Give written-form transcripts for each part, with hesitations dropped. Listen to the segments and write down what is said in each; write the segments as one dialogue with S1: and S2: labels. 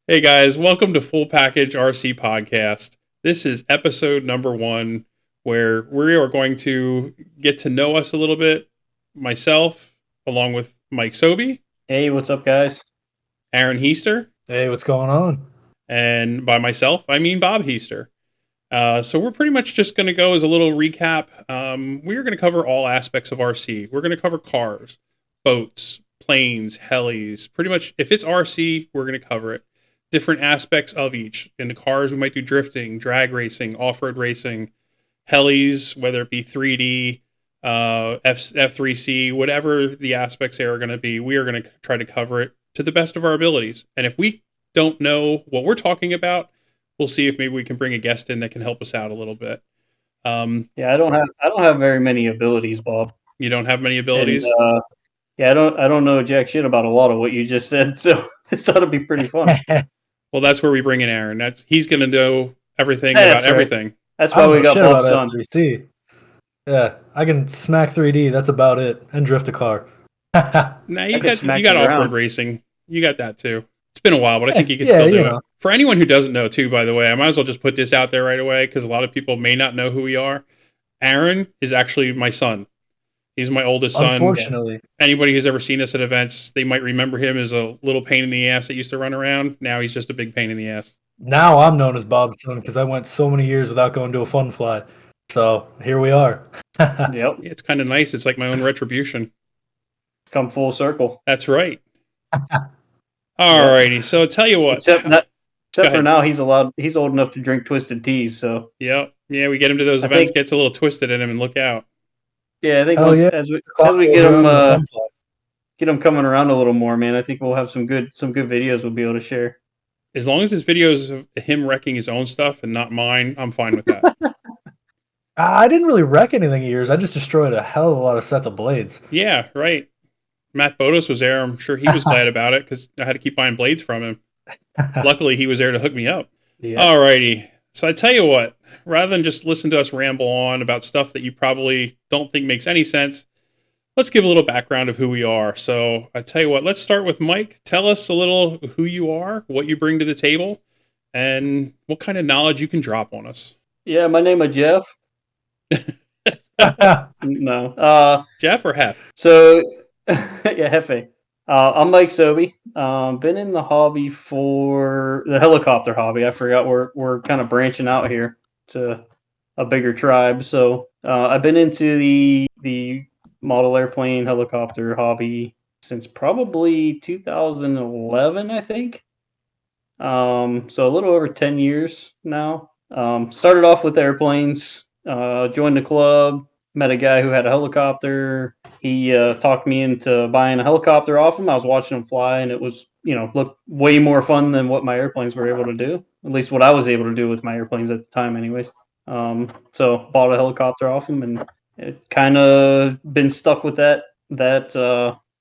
S1: Hey guys, welcome to Full Package RC Podcast. This is episode number 1, where we are going to get to know us a little bit. Myself, along with Mike Sobey,
S2: Hey, what's up, guys?
S1: Aaron Heister,
S3: Hey, what's going on?
S1: and by myself, I mean Bob Heister. So we're pretty much just going to go as a little recap. We're going to cover all aspects of RC. We're going to cover cars, boats, planes, helis. Pretty much, if it's RC, we're going to cover it. Different aspects of each. In the cars, we might do drifting, drag racing, off-road racing, helis, whether it be 3D, F3C, whatever the aspects there are going to be, we are going to try to cover it to the best of our abilities. And if we don't know what we're talking about, we'll see if maybe we can bring a guest in that can help us out a little bit.
S2: Yeah, I don't have very many abilities, Bob.
S1: You don't have many abilities?
S2: And, yeah, I don't know jack shit about a lot of what you just said, so this ought to be pretty fun.
S1: Well, that's where we bring in Aaron. He's going to know everything
S2: Yeah,
S1: about
S2: that's right.
S1: everything.
S2: That's why we got
S3: shit
S2: Bob's
S3: about
S2: on.
S3: F3C. Yeah, I can smack 3D. That's about it, and drift a car.
S1: Nah, you
S2: can
S1: got
S2: smack
S1: off-road
S2: around.
S1: racing. You got that too. It's been a while, but I think you can
S3: Yeah,
S1: still do
S3: you
S1: it.
S3: know.
S1: For anyone who doesn't know too, by the way, I might as well just put this out there right away because a lot of people may not know who we are. Aaron is actually my son. He's my oldest son.
S3: Unfortunately,
S1: Anybody who's ever seen us at events, they might remember him as a little pain in the ass that used to run around. Now he's just a big pain in the ass.
S3: now I'm known as Bob's son because I went so many years without going to a fun fly. So here we are.
S2: Yep,
S1: Yeah, it's kind of nice. It's like my own retribution.
S2: come full circle.
S1: That's right. Alrighty, so tell you what.
S2: Except for
S1: ahead.
S2: now, he's old enough to drink twisted teas. So
S1: Yep. Yeah, we get him to those
S2: I
S1: events,
S2: think-
S1: gets a little twisted in him, and look out.
S2: yeah, I think
S3: Hell yeah.
S2: as we
S3: Goes
S2: get
S3: around
S2: him
S3: in a fun fly.
S2: coming around a little more, man, I think we'll have some good videos we'll be able to share.
S1: As long as his videos of him wrecking his own stuff and not mine, I'm fine with that.
S3: I didn't really wreck anything of yours. I just destroyed a hell of a lot of sets of blades.
S1: Yeah, right. Matt Bodos was there. I'm sure he was glad about it because I had to keep buying blades from him. Luckily, he was there to hook me up.
S2: Yeah.
S1: Alrighty. So I tell you what, rather than just listen to us ramble on about stuff that you probably don't think makes any sense, let's give a little background of who we are. So I tell you what, let's start with Mike. Tell us a little who you are, what you bring to the table, and what kind of knowledge you can drop on us.
S2: Yeah, my name is Jeff. No.
S1: Jeff or Hef?
S2: So, yeah, Hefe. I'm Mike Sobey. Been in the hobby for the helicopter hobby. I forgot we're kind of branching out here to a bigger tribe. So I've been into the model airplane helicopter hobby since probably 2011, I think. So a little over 10 years now. Started off with airplanes. Joined the club. Met a guy who had a helicopter. He talked me into buying a helicopter off him. I was watching him fly, and it was, looked way more fun than what my airplanes were able to do. At least what I was able to do with my airplanes at the time, anyways. So bought a helicopter off him, and it kind of been stuck with that.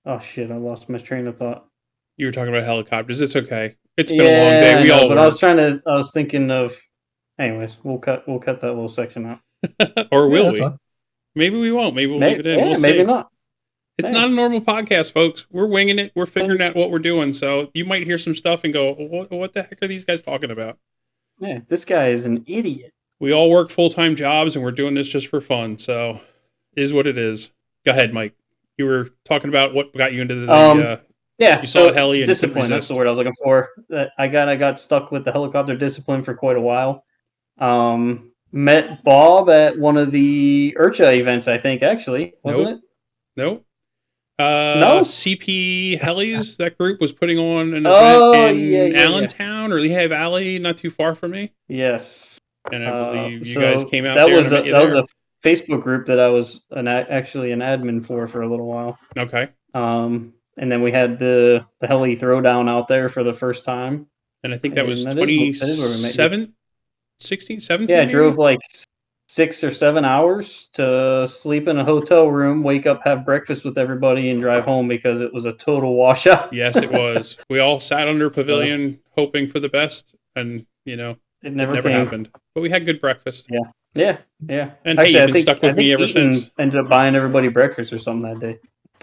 S2: Oh shit! I lost my train of thought.
S1: You were talking about helicopters. It's okay. It's been a long day. We all
S2: but
S1: work.
S2: I was thinking of. Anyways, we'll cut that little section out.
S1: Or will
S3: that's
S1: we?
S3: fine.
S1: Maybe we won't. Maybe we'll leave it in.
S2: Yeah,
S1: We'll
S2: maybe
S1: see.
S2: not.
S1: It's
S2: Hey.
S1: not a normal podcast, folks. We're winging it. We're figuring out what we're doing. So you might hear some stuff and go, what the heck are these guys talking about?
S2: Yeah, this guy is an idiot.
S1: We all work full-time jobs, and we're doing this just for fun. So is what it is. Go ahead, Mike. You were talking about what got you into the
S2: Yeah,
S1: You saw a heli and couldn't
S2: discipline. That's
S1: resist.
S2: the word I was looking for. I got stuck with the helicopter discipline for quite a while. Met Bob at one of the IRCHA events, I think, actually, wasn't
S1: Nope.
S2: it?
S1: No.
S2: No?
S1: CP Helis, that group was putting on an
S2: Oh,
S1: event in
S2: yeah.
S1: Allentown or Lehigh Valley, not too far from me.
S2: Yes.
S1: And I believe you
S2: So
S1: guys came out
S2: that
S1: there.
S2: was
S1: and I met you
S2: that was
S1: there.
S2: a Facebook group that I was actually an admin for a little while.
S1: Okay.
S2: And then we had the heli throwdown out there for the first time.
S1: And I think that was
S2: And that is where we met you.
S1: 16, 17?
S2: Yeah, I
S1: maybe?
S2: drove like 6 or 7 hours to sleep in a hotel room, wake up, have breakfast with everybody, and drive home because it was a total washout.
S1: Yes, it was. We all sat under a pavilion hoping for the best, and,
S2: It
S1: it
S2: never
S1: never
S2: came.
S1: happened. But we had good breakfast.
S2: Yeah.
S1: And hey, you've been stuck with me ever
S2: Eaton
S1: since.
S2: ended up buying everybody breakfast or something that day.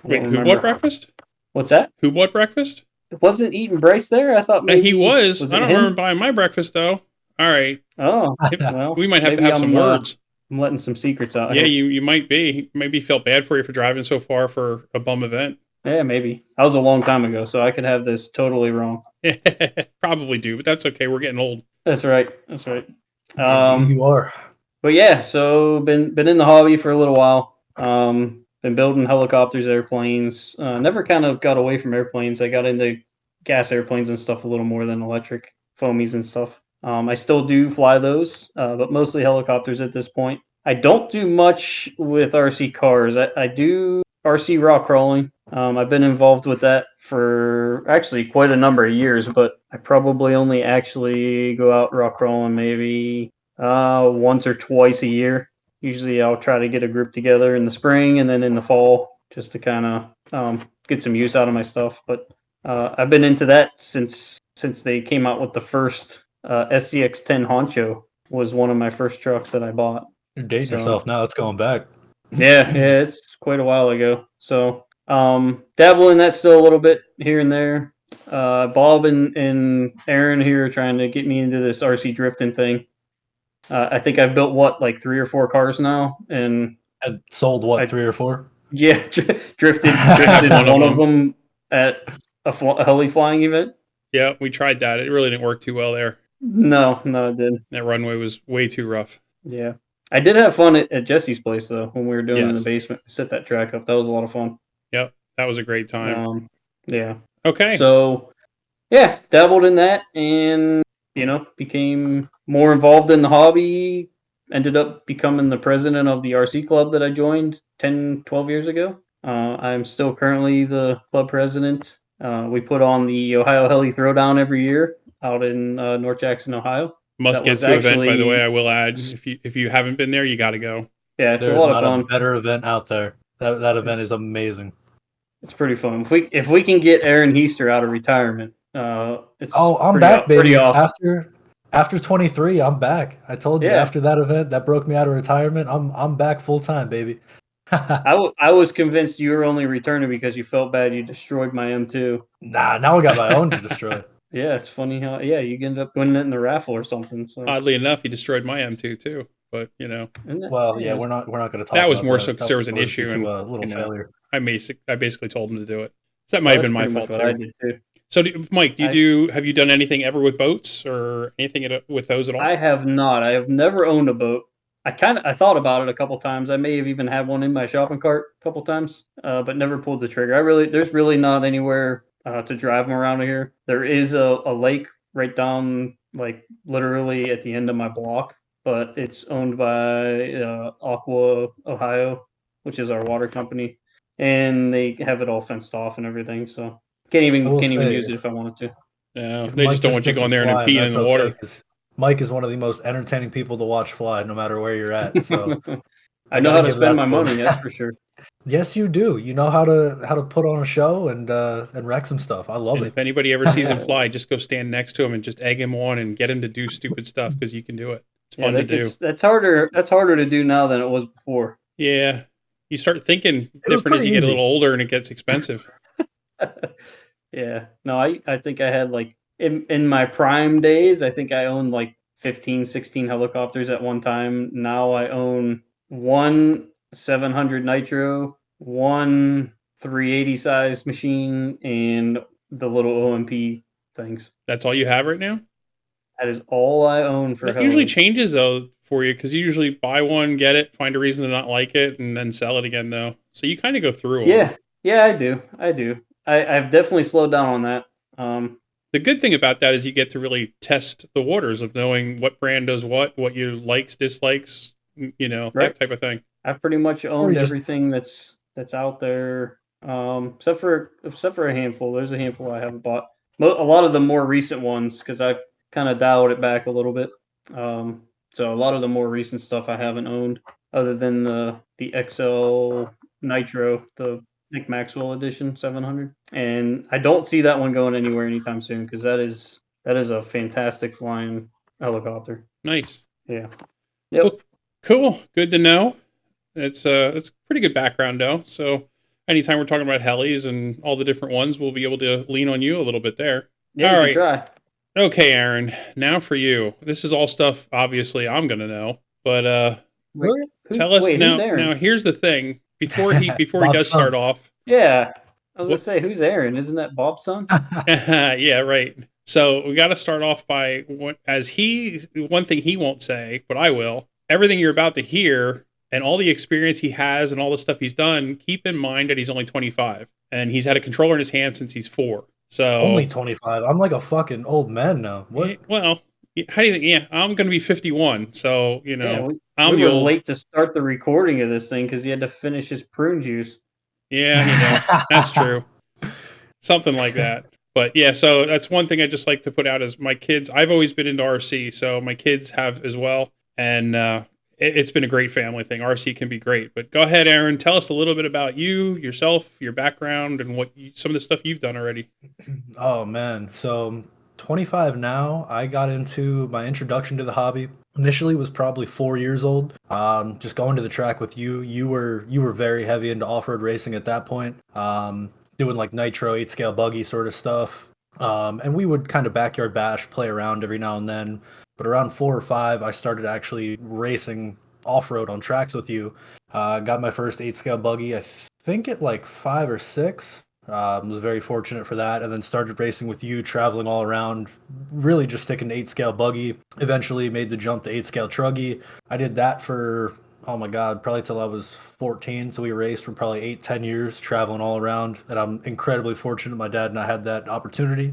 S2: I
S1: Wait,
S2: don't
S1: who
S2: remember.
S1: bought breakfast?
S2: What's that?
S1: Who bought breakfast?
S2: Wasn't Eaton Bryce there? I thought maybe
S1: He was.
S2: was
S1: I
S2: it
S1: don't
S2: him?
S1: remember buying my breakfast though. All right,
S2: Oh, well,
S1: we might have to
S2: maybe
S1: have some words.
S2: I'm letting some secrets out
S1: Yeah,
S2: here.
S1: you might be. Maybe he felt bad for you for driving so far for a bum event.
S2: Yeah, maybe. That was a long time ago, so I could have this totally wrong.
S1: Probably do, but that's okay. We're getting old.
S2: That's right. That's right.
S3: Indeed, you are.
S2: But yeah, so been in the hobby for a little while. Been building helicopters, airplanes. Never kind of got away from airplanes. I got into gas airplanes and stuff a little more than electric foamies and stuff. I still do fly those, but mostly helicopters at this point. I don't do much with RC cars. I do RC rock crawling. I've been involved with that for actually quite a number of years, but I probably only actually go out rock crawling maybe once or twice a year. Usually, I'll try to get a group together in the spring and then in the fall just to kind of get some use out of my stuff. But I've been into that since they came out with the first SCX-10 Honcho. Was one of my first trucks that I bought.
S3: You're dating
S2: So
S3: yourself now. It's going back.
S2: yeah, it's quite a while ago. So dabble in that still a little bit here and there. Bob and Aaron here are trying to get me into this RC drifting thing. I think I've built like 3 or 4 cars now, and
S3: And sold what,
S2: I
S3: 3 or 4?
S2: yeah drifted
S1: One
S2: one
S1: of
S2: of
S1: them.
S2: them at a heli flying event.
S1: Yeah, we tried that. It really didn't work too well there.
S2: No, it didn't.
S1: That runway was way too rough.
S2: Yeah, I did have fun at Jesse's place though when we were doing it in the
S1: Yes.
S2: basement. Set that track up. That was a lot of fun.
S1: Yep, that was a great time.
S2: Yeah.
S1: Okay.
S2: So yeah, dabbled in that and became more involved in the hobby. Ended up becoming the president of the RC club that I joined 10, 12 years ago. I'm still currently the club president. We put on the Ohio Heli Throwdown every year out in North Jackson, Ohio.
S1: Must
S2: That
S1: get
S2: was
S1: to event, by the way.
S2: actually,
S1: I will add. If you haven't been there, you got to go.
S2: yeah, it's a
S3: There's
S2: lot of
S3: not a
S2: fun.
S3: better event out there. That event is amazing.
S2: It's pretty fun. If we can get Aaron Heister out of retirement, it's
S3: Oh, I'm back,
S2: pretty
S3: baby.
S2: awesome.
S3: After 23, I'm back. I told you
S2: Yeah.
S3: after that event that broke me out of retirement, I'm back full time, baby.
S2: I was convinced you were only returning because you felt bad you destroyed my M2.
S3: Nah, now I got my own to destroy.
S2: Yeah, it's funny how you ended up winning it in the raffle or something. So
S1: Oddly enough, he destroyed my M2 too. But
S3: Well, yeah, we're not going to talk.
S1: that was
S3: about
S1: more
S3: that.
S1: so because there was an
S3: That
S1: issue
S3: due
S1: and
S3: to a little failure.
S1: I basically told him to do it. So that might have been my fault
S2: what
S1: too.
S2: I did too.
S1: So, Mike, have you done anything ever with boats or anything with those at all?
S2: I have not. I have never owned a boat. I thought about it a couple times. I may have even had one in my shopping cart a couple times, but never pulled the trigger. There's really not anywhere to drive them around here. There is a lake right down, like literally at the end of my block, but it's owned by Aqua Ohio, which is our water company, and they have it all fenced off and everything. So can't even use it if I wanted to.
S1: No,
S3: If
S1: they
S3: Mike
S1: just don't want you
S3: gets
S1: going there and
S3: flying,
S1: peeing in
S3: that's
S1: the
S3: okay,
S1: water.
S3: 'cause Mike is one of the most entertaining people to watch fly, no matter where you're at. So
S2: I know how
S3: gotta
S2: to
S3: give
S2: spend
S3: that
S2: my
S3: to him.
S2: money, that's for sure.
S3: Yes, you do. You know how to put on a show and wreck some stuff. I love
S1: And
S3: it.
S1: if anybody ever sees him fly, just go stand next to him and just egg him on and get him to do stupid stuff because you can do it. It's fun to do.
S2: That's harder. That's harder to do now than it was before.
S1: Yeah, you start thinking
S3: It was
S1: different as
S3: pretty
S1: you get a
S3: easy.
S1: little older and it gets expensive.
S2: Yeah. No, I think I had like in my prime days, I think I owned like 15, 16 helicopters at one time. Now I own one 700 nitro, one 380 size machine, and the little OMP things.
S1: That's all you have right now?
S2: That is all I own for
S1: That usually
S2: helis.
S1: changes though for you because you usually buy one, get it, find a reason to not like it, and then sell it again though. So you kind of go through them.
S2: Yeah, I do. I've definitely slowed down on that.
S1: The good thing about that is you get to really test the waters of knowing what brand does what you likes, dislikes,
S2: Right.
S1: that type of thing.
S2: I've pretty much
S3: you
S2: owned
S3: just-
S2: everything that's out there, except for a handful. There's a handful I haven't bought. A lot of the more recent ones, because I've kind of dialed it back a little bit. So a lot of the more recent stuff I haven't owned, other than the XL Nitro, the Nick Maxwell edition 700, and I don't see that one going anywhere anytime soon because that is a fantastic flying helicopter.
S1: Nice.
S2: Yeah. Yep.
S1: Well, cool. Good to know. It's a pretty good background though. So anytime we're talking about helis and all the different ones, we'll be able to lean on you a little bit there.
S2: Yeah,
S1: All
S2: you can
S1: right.
S2: try.
S1: Okay, Aaron. Now for you. This is all stuff obviously I'm gonna know, but
S2: Wait,
S3: Really?
S1: tell us
S2: who's
S1: now.
S2: Aaron?
S1: Now here's the thing. Before he
S3: Bob's
S1: does start
S3: son.
S1: off,
S2: Yeah, I was gonna
S1: what?
S2: say, who's Aaron? Isn't that Bob's son?
S1: Yeah, right. So we got to start off by one thing he won't say, but I will. Everything you're about to hear and all the experience he has and all the stuff he's done, keep in mind that he's only 25 and he's had a controller in his hand since he's 4.
S3: Only
S1: So,
S3: 25. I'm like a fucking old man now. What?
S1: well, how do you think? Yeah, I'm going to be 51. So,
S2: Yeah, we
S1: I'm the
S2: were
S1: old.
S2: late to start the recording of this thing because he had to finish his prune juice.
S1: Yeah, that's true. Something like that. But yeah, so that's one thing I just like to put out is my kids. I've always been into RC, so my kids have as well, and it's been a great family thing. RC can be great, but go ahead, Aaron. Tell us a little bit about you, yourself, your background, and some of the stuff you've done already.
S3: Oh man. So 25 now. I got into my introduction to the hobby. Initially was probably 4 years old. Just going to the track with you. You were very heavy into off-road racing at that point. Doing like nitro 8 scale buggy sort of stuff. And we would kind of backyard bash, play around every now and then. But around 4 or 5, I started actually racing off-road on tracks with you. Got my first 8 scale buggy, I think at like 5 or 6. Was very fortunate for that, and then started racing with you, traveling all around, really just sticking to 8 scale buggy. Eventually made the jump to 8 scale truggy. I did that for, oh my God, probably till I was 14. So we raced for probably 8, 10 years, traveling all around, and I'm incredibly fortunate my dad and I had that opportunity.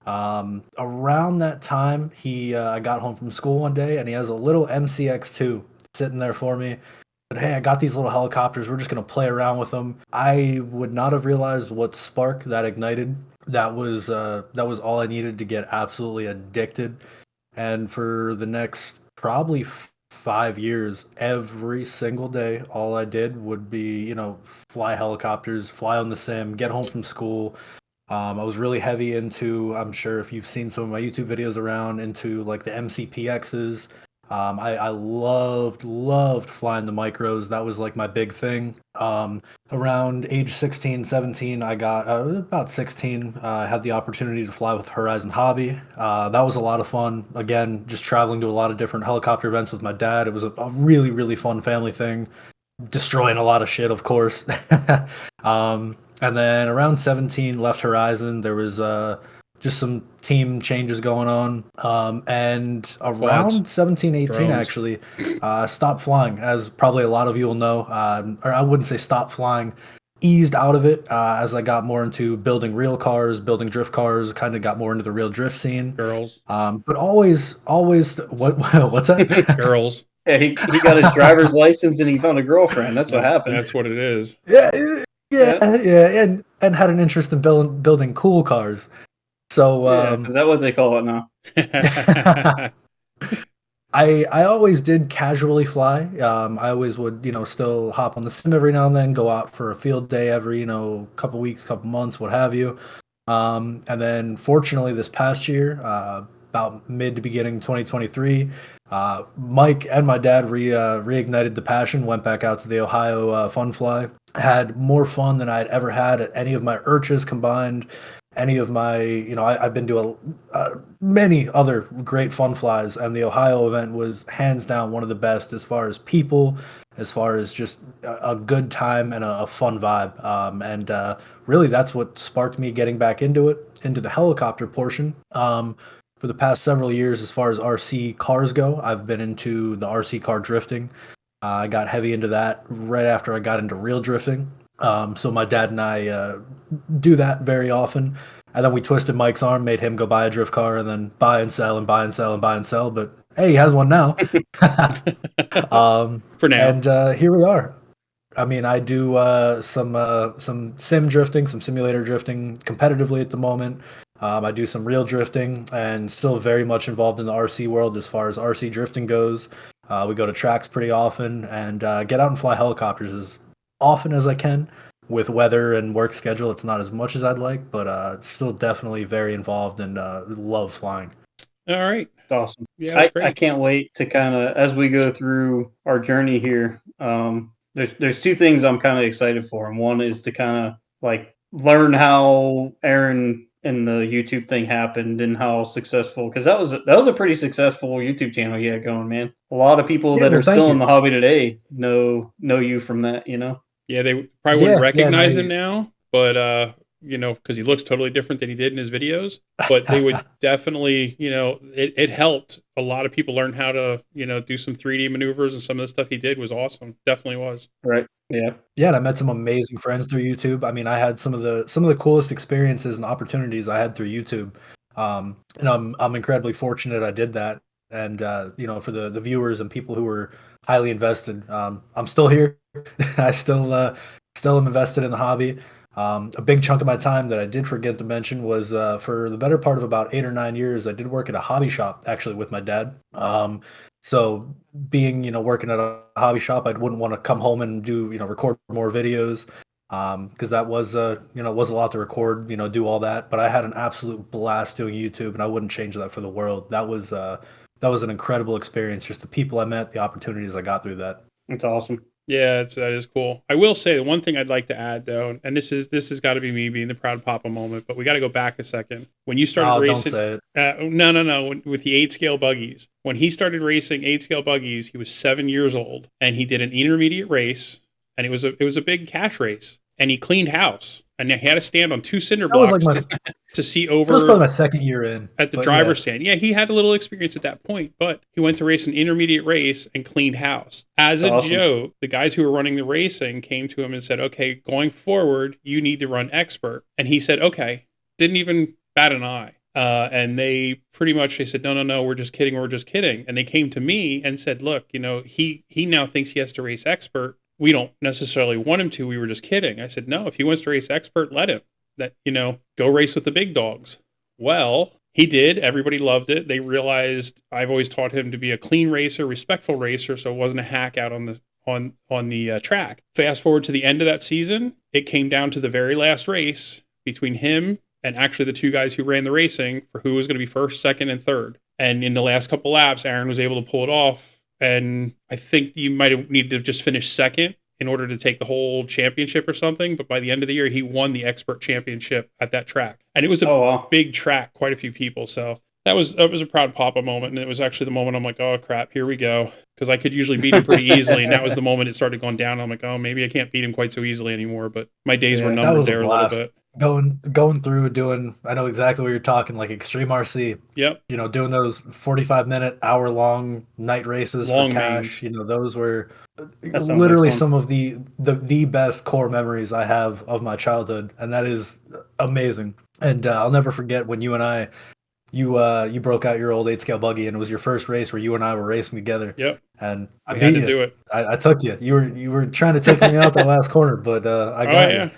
S3: Around that time, I got home from school one day, and he has a little MCX2 sitting there for me. But hey, I got these little helicopters. We're just gonna play around with them. I would not have realized what spark that ignited. That was all I needed to get absolutely addicted. And for the next probably 5 years, every single day, all I did would be, fly helicopters, fly on the sim, get home from school. I was really heavy into, I'm sure if you've seen some of my YouTube videos around, into like the MCPXs. I loved flying the micros. That was like my big thing. Around age 16, 17, I got about 16. I had the opportunity to fly with Horizon Hobby. That was a lot of fun. Again, just traveling to a lot of different helicopter events with my dad. It was a really, really fun family thing. Destroying a lot of shit, of course. And then around 17, left Horizon. There was just some team changes going on. And
S1: Quads,
S3: around 17, 18,
S1: drones.
S3: actually, stopped flying, as probably a lot of you will know. Or I wouldn't say stopped flying, eased out of it as I got more into building real cars, building drift cars, kind of got more into the real drift scene.
S1: Girls,
S3: But always, what's that?
S1: girls.
S2: Yeah, he got his driver's license and he found a girlfriend. That's what happened.
S1: That's what it is.
S3: Yeah, yeah,
S2: Yeah,
S3: yeah, and had an interest in building cool cars. So
S2: is that what they call it now?
S3: I always did casually fly. I always would, still hop on the sim every now and then, go out for a field day every, couple weeks, couple months, what have you. And then fortunately this past year, about mid to beginning 2023, Mike and my dad reignited the passion, went back out to the Ohio Fun Fly. Had more fun than I'd ever had at any of my urches combined. Any of my, I've been to many other great fun flies, and the Ohio event was hands down one of the best as far as people, as far as just a good time and a fun vibe. And really, that's what sparked me getting back into it, into the helicopter portion. For the past several years, as far as RC cars go, I've been into the RC car drifting. I got heavy into that right after I got into real drifting. So my dad and I do that very often. And then we twisted Mike's arm, made him go buy a drift car, and then buy and sell and buy and sell and buy and sell. But hey, he has one now.
S1: For now.
S3: And here we are. I mean, I do some sim drifting, some simulator drifting competitively at the moment. I do some real drifting, and still very much involved in the RC world as far as RC drifting goes. We go to tracks pretty often, and get out and fly helicopters as often as I can. With weather and work schedule, it's not as much as I'd like, but still definitely very involved and love flying.
S1: All right.
S2: It's awesome.
S1: Yeah, that's
S2: I
S1: great.
S2: can't wait to kind of, as we go through our journey here, there's two things I'm kind of excited for, and one is to kind of like learn how Aaron and the YouTube thing happened and how successful, because that was a pretty successful YouTube channel you had going, man. A lot of people
S3: Yeah,
S2: that
S3: no,
S2: are
S3: thank
S2: still in
S3: you.
S2: the hobby today know you from that, you know.
S1: Yeah, they probably wouldn't
S3: Yeah, and
S1: recognize him now, but because he looks totally different than he did in his videos. But they would definitely, it helped a lot of people learn how to, do some 3D maneuvers, and some of the stuff he did was awesome. Definitely was.
S2: Right. Yeah.
S3: Yeah, and I met some amazing friends through YouTube. I mean, I had some of the coolest experiences and opportunities I had through YouTube. And I'm incredibly fortunate I did that. And for the viewers and people who were highly invested, I'm still here. I still am invested in the hobby. A big chunk of my time that I did forget to mention was for the better part of about 8 or 9 years, I did work at a hobby shop actually with my dad. So being, working at a hobby shop, I wouldn't want to come home and do, record more videos, because that was, was a lot to record, do all that. But I had an absolute blast doing YouTube, and I wouldn't change that for the world. That was an incredible experience. Just the people I met, the opportunities I got through that.
S2: It's awesome.
S1: Yeah, that is cool. I will say the one thing I'd like to add though, and this has got to be me being the proud papa moment, but we got to go back a second. When you started
S3: Oh, don't
S1: racing,
S3: say it.
S1: no, with the 8 scale buggies. When he started racing 8 scale buggies, he was 7 years old, and he did an intermediate race, and it was a big cash race, and he cleaned house, and he had to stand on 2 cinder
S3: That was like
S1: blocks
S3: my
S1: to see
S3: that was probably
S1: over
S3: my second year in.
S1: at the
S3: But yeah,
S1: driver's stand. Yeah, he had a little experience at that point, but he went to race an intermediate race and cleaned house. As
S2: It's
S1: a
S2: awesome.
S1: joke, the guys who were running the racing came to him and said, okay, going forward, you need to run expert. And he said, okay, didn't even bat an eye. And they said, no, we're just kidding. And they came to me and said, look, he now thinks he has to race expert. We don't necessarily want him to. We were just kidding. I said, no, if he wants to race expert, let him. Go race with the big dogs. Well, he did. Everybody loved it. They realized I've always taught him to be a clean racer, respectful racer, so it wasn't a hack out on the track. Fast forward to the end of that season, it came down to the very last race between him and actually the 2 guys who ran the racing for who was going to be first, second, and third. And in the last couple laps, Aaron was able to pull it off. And I think you might have needed to just finish second in order to take the whole championship or something. But by the end of the year, he won the expert championship at that track. And it was a
S2: Oh wow.
S1: big track, quite a few people. So that was a proud papa moment. And it was actually the moment I'm like, oh, crap, here we go. Because I could usually beat him pretty easily. And that was the moment it started going down. I'm like, oh, maybe I can't beat him quite so easily anymore. But my days were
S2: Yeah.
S3: that
S1: numbered
S3: was a
S1: there a little
S3: blast.
S1: bit.
S3: Going through doing, I know exactly what you're talking, like Extreme RC.
S1: Yep.
S3: Doing those 45-minute, hour-long night races
S1: Long
S3: for cash.
S1: mains.
S3: Those were
S2: That sounds like
S3: literally
S2: fun.
S3: some of the best core memories I have of my childhood, and that is amazing. And I'll never forget when you broke out your old 8 scale buggy, and it was your first race where you and I were racing together.
S1: Yep.
S3: And I
S1: We had
S3: beat
S1: to
S3: you.
S1: do it.
S3: I took you. You were trying to take me out that last corner, but I
S1: Oh,
S3: got you.
S1: yeah.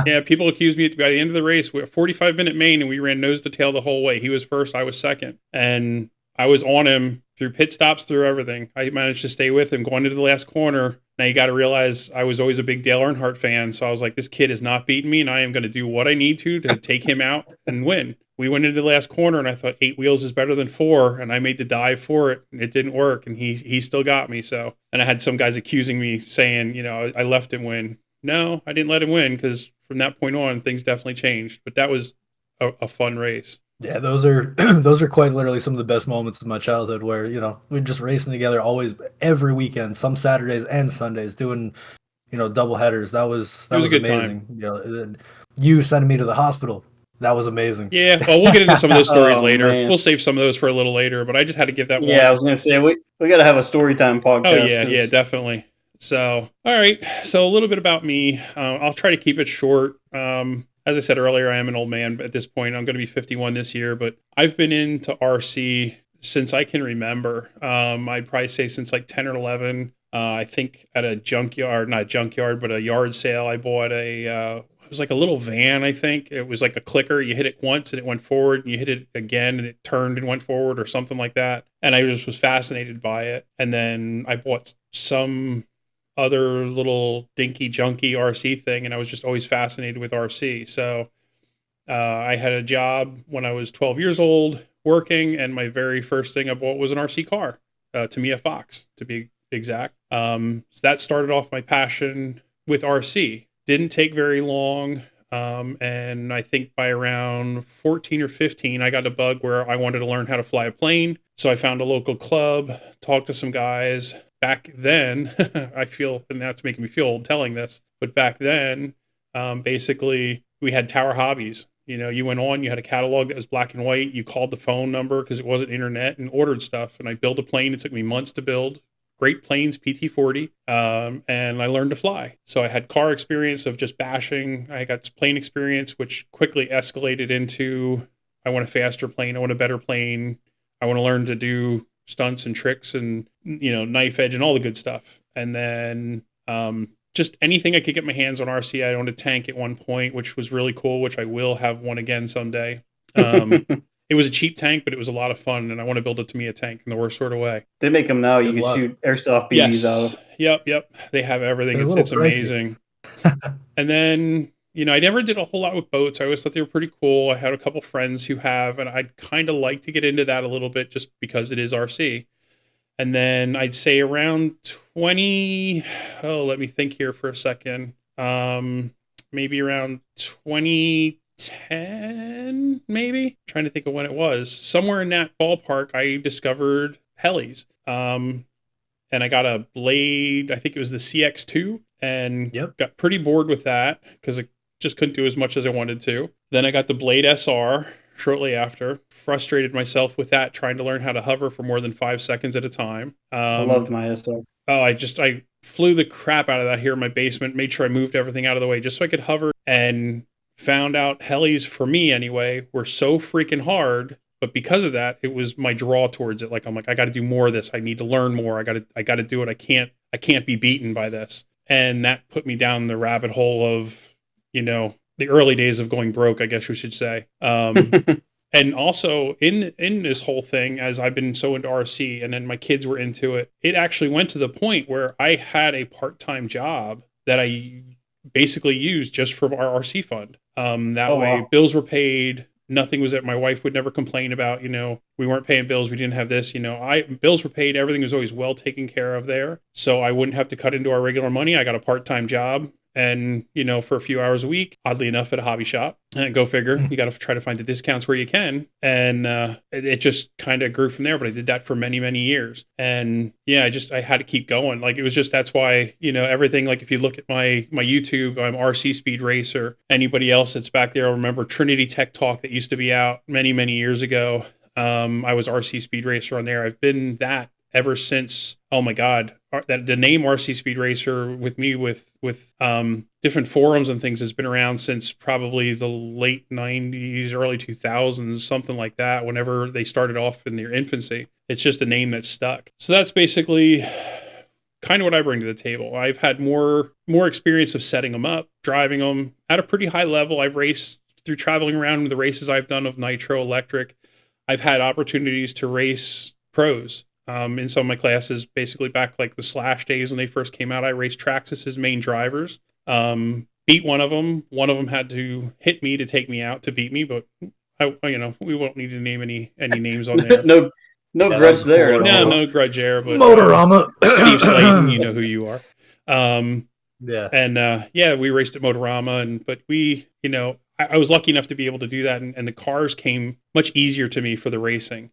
S1: Yeah, people accused me by the end of the race. We had a 45-minute main, and we ran nose to tail the whole way. He was first, I was second. And I was on him through pit stops, through everything. I managed to stay with him going into the last corner. Now you got to realize I was always a big Dale Earnhardt fan. So I was like, this kid is not beating me, and I am going to do what I need to take him out and win. We went into the last corner, and I thought 8 wheels is better than 4, and I made the dive for it, and it didn't work, and he still got me. So, and I had some guys accusing me, saying, I left him win. No, I didn't let him win, because from that point on, things definitely changed. But that was a fun race.
S3: Yeah, those are those are quite literally some of the best moments of my childhood where, we're just racing together always every weekend, some Saturdays and Sundays doing, double headers. That was
S1: It was a good
S3: amazing.
S1: time.
S3: You sending me to the hospital. That was amazing.
S1: Yeah, well, we'll get into some of those stories
S2: Oh
S1: later.
S2: man.
S1: We'll save some of those for a little later, but I just had to give that
S2: Yeah, I
S1: one.
S2: was gonna say we got to have a story time
S1: Oh,
S2: podcast.
S1: yeah,
S2: 'Cause
S1: definitely. So, all right. So, a little bit about me. I'll try to keep it short. As I said earlier, I am an old man at this point. I'm going to be 51 this year, but I've been into RC since I can remember. I'd probably say since like 10 or 11. I think at a junkyard, not a junkyard, but a yard sale, I bought it was like a little van, I think. It was like a clicker. You hit it once and it went forward, and you hit it again and it turned and went forward, or something like that. And I just was fascinated by it. And then I bought some other little dinky junky RC thing, and I was just always fascinated with RC. So I had a job when I was 12 years old working, and my very first thing I bought was an RC car, Tamiya Fox, to be exact. So that started off my passion with RC. Didn't take very long. And I think by around 14 or 15, I got a bug where I wanted to learn how to fly a plane. So I found a local club, talked to some guys. Back then, I feel, and that's making me feel old telling this, but back then, basically, we had tower hobbies. You know, you went on, you had a catalog that was black and white. You called the phone number because it wasn't internet and ordered stuff. And I built a plane. It took me months to build. Great Planes PT-40, and I learned to fly. So I had car experience of just bashing. I got plane experience, which quickly escalated into I want a faster plane. I want a better plane. I want to learn to do stunts and tricks and, you know, knife edge and all the good stuff. And then just anything I could get my hands on RC. I owned a tank at one point, which was really cool, which I will have one again someday. It was a cheap tank, but it was a lot of fun, and I want to build it to me a tank in the worst sort of way.
S2: They make them now. You
S3: Good
S2: can
S3: luck.
S2: shoot airsoft BBs out of.
S1: Yep. They have everything.
S3: They're a little
S1: It's amazing. And then, you know, I never did a whole lot with boats. I always thought they were pretty cool. I had a couple friends who have, and I'd kind of like to get into that a little bit just because it is RC. And then I'd say around 20, let me think here for a second. Maybe around 2010, maybe. Trying to think of when it was. Somewhere in that ballpark, I discovered helis. And I got a Blade, I think it was the CX2, and got pretty bored with that because I just couldn't do as much as I wanted to. Then I got the Blade SR shortly after. Frustrated myself with that, trying to learn how to hover for more than 5 seconds at a time.
S2: I loved my SR.
S1: Oh, I flew the crap out of that here in my basement, made sure I moved everything out of the way just so I could hover, and found out helis, for me anyway, were so freaking hard. But because of that, it was my draw towards it. Like, I'm like, I got to do more of this. I need to learn more. I got to do it. I can't be beaten by this. And that put me down the rabbit hole of, you know, the early days of going broke, I guess we should say. And also in this whole thing, as I've been so into RC and then my kids were into it, it actually went to the point where I had a part-time job that I basically used just for our RC fund. Wow. Bills were paid. Nothing was that my wife would never complain about, you know, we weren't paying bills. We didn't have this, you know, bills were paid. Everything was always well taken care of there. So I wouldn't have to cut into our regular money. I got a part-time job. And, you know, for a few hours a week, oddly enough, at a hobby shop. And go figure, you got to try to find the discounts where you can. And it just kind of grew from there. But I did that for many, many years. And yeah, I had to keep going. Like, it was just, that's why, you know, everything, like if you look at my YouTube, I'm RC Speed Racer. Anybody else that's back there, I remember Trinity Tech Talk that used to be out many, many years ago. I was RC Speed Racer on there. I've been that ever since, oh my God, that the name RC Speed Racer with me with different forums and things has been around since probably the late 90s, early 2000s, something like that, whenever they started off in their infancy. It's just a name that's stuck. So that's basically kind of what I bring to the table. I've had more experience of setting them up, driving them at a pretty high level. I've raced through traveling around the races I've done of nitro electric. I've had opportunities to race pros. In some of my classes, basically back like the Slash days when they first came out, I raced Traxxas's main drivers. Beat one of them. One of them had to hit me to take me out to beat me, but we won't need to name any names on there.
S2: no grudge there.
S1: No grudge there. But
S3: Motorama.
S1: Steve Slayton, you know who you are.
S3: Yeah.
S1: And we raced at Motorama, but we, you know, I was lucky enough to be able to do that, and the cars came much easier to me for the racing.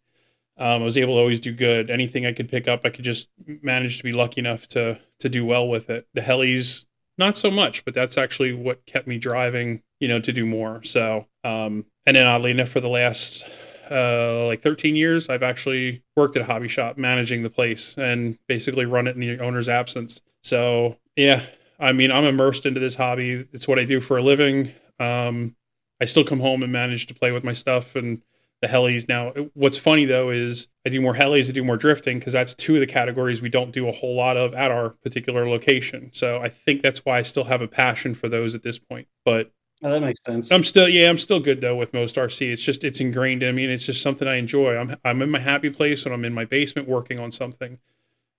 S1: I was able to always do good. Anything I could pick up, I could just manage to be lucky enough to do well with it. The helis, not so much, but that's actually what kept me driving, you know, to do more. So, and then oddly enough, for the last 13 years, I've actually worked at a hobby shop managing the place and basically run it in the owner's absence. So yeah, I mean, I'm immersed into this hobby. It's what I do for a living. I still come home and manage to play with my stuff and the helis. Now, what's funny though is I do more helis, I do more drifting, because that's two of the categories we don't do a whole lot of at our particular location. So I think that's why I still have a passion for those at this point. But
S2: that makes sense.
S1: I'm still good though with most RC. It's ingrained in me, and it's just something I enjoy. I'm in my happy place when I'm in my basement working on something.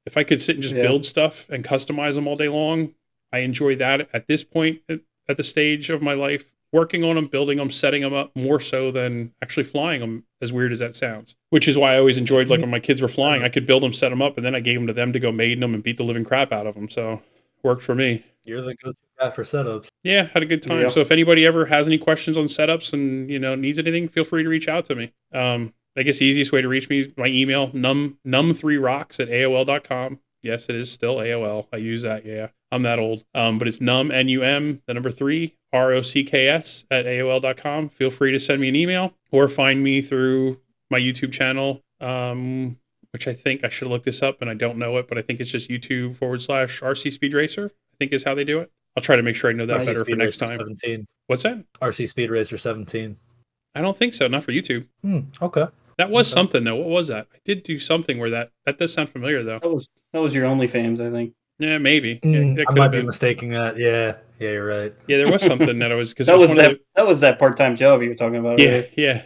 S1: If I could sit and just build stuff and customize them all day long, I enjoy that at this point at the stage of my life. working on them, building them, setting them up more so than actually flying them, as weird as that sounds. Which is why I always enjoyed, like, when my kids were flying, I could build them, set them up, and then I gave them to them to go maiden them and beat the living crap out of them. So, worked for me.
S3: You're the go-to guy for setups.
S1: Yeah, had a good time.
S2: Yeah.
S1: So if anybody ever has any questions on setups and, needs anything, feel free to reach out to me. I guess the easiest way to reach me is my email, num3rocks@aol.com. Yes, it is still AOL. I use that. Yeah, I'm that old. But it's num, the number 3, ROCKS @aol.com. Feel free to send me an email or find me through my YouTube channel, which I think I should look this up and I don't know it, but I think it's just YouTube/RC Speed Racer, I think is how they do it. I'll try to make sure I know that better for next time.
S3: 17.
S1: What's that?
S3: RC Speed Racer 17.
S1: I don't think so. Not for YouTube.
S3: Okay.
S1: That was something though. What was that? I did do something where that does sound familiar though.
S2: That was your OnlyFans, I think.
S1: Yeah, maybe. Yeah, that
S3: I
S1: could
S3: might
S1: have
S3: be
S1: been.
S3: mistaking that. Yeah, yeah, you're right.
S1: Yeah, there was something that I was because
S2: That was
S1: one of the,
S2: that was that part-time job you were talking about.
S1: yeah,
S2: earlier.
S1: yeah.